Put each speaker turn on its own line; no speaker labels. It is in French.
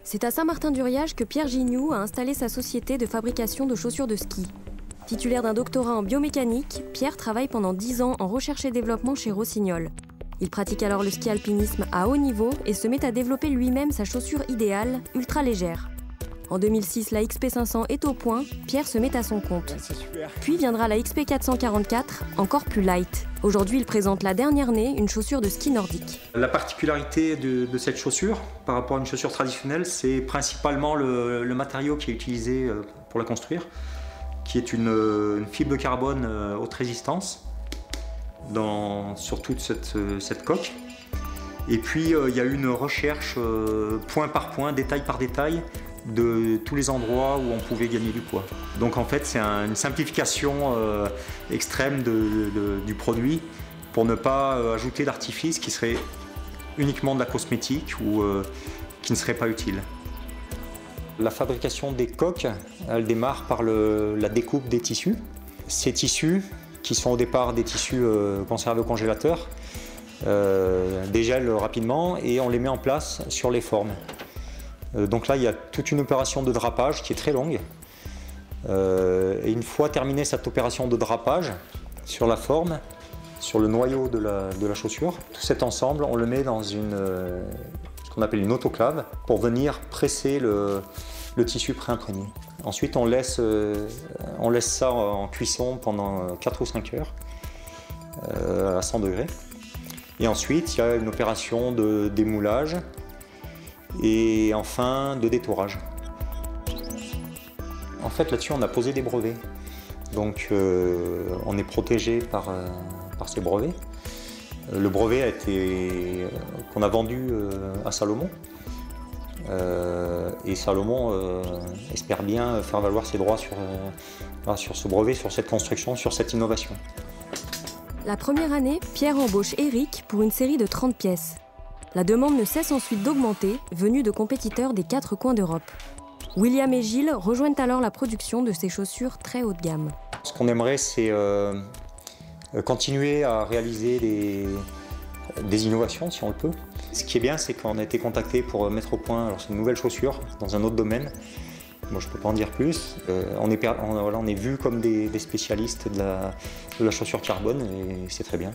C'est à Saint-Martin-du-Riage que Pierre Gignoux a installé sa société de fabrication de chaussures de ski. Titulaire d'un doctorat en biomécanique, Pierre travaille pendant 10 ans en recherche et développement chez Rossignol. Il pratique alors le ski alpinisme à haut niveau et se met à développer lui-même sa chaussure idéale, ultra légère. En 2006, la XP500 est au point, Pierre se met à son compte. Puis viendra la XP444, encore plus light. Aujourd'hui, il présente la dernière née, une chaussure de ski nordique.
La particularité de cette chaussure, par rapport à une chaussure traditionnelle, c'est principalement le matériau qui est utilisé pour la construire, qui est une fibre de carbone haute résistance sur toute cette coque. Et puis, il y a eu une recherche point par point, détail par détail, de tous les endroits où on pouvait gagner du poids. Donc en fait c'est une simplification extrême du produit pour ne pas ajouter d'artifice qui serait uniquement de la cosmétique ou qui ne serait pas utile. La fabrication des coques, elle démarre par la découpe des tissus. Ces tissus, qui sont au départ des tissus conservés au congélateur, dégèlent rapidement et on les met en place sur les formes. Donc là, il y a toute une opération de drapage qui est très longue. Et une fois terminée cette opération de drapage sur la forme, sur le noyau de la chaussure, tout cet ensemble, on le met dans ce qu'on appelle une autoclave pour venir presser le tissu préimprégné. Ensuite, on laisse ça en cuisson pendant 4 ou 5 heures à 100 degrés. Et ensuite, il y a une opération de démoulage et enfin de détourage. En fait, là-dessus, on a posé des brevets. Donc, on est protégé par ces brevets. Le brevet qu'on a vendu à Salomon. Et Salomon espère bien faire valoir ses droits sur ce brevet, sur cette construction, sur cette innovation.
La première année, Pierre embauche Eric pour une série de 30 pièces. La demande ne cesse ensuite d'augmenter, venue de compétiteurs des 4 coins d'Europe. William et Gilles rejoignent alors la production de ces chaussures très haut de gamme.
Ce qu'on aimerait, c'est continuer à réaliser des innovations, si on le peut. Ce qui est bien, c'est qu'on a été contacté pour mettre au point une nouvelle chaussure dans un autre domaine. Moi, je ne peux pas en dire plus. On est vu comme des spécialistes de la chaussure carbone et c'est très bien.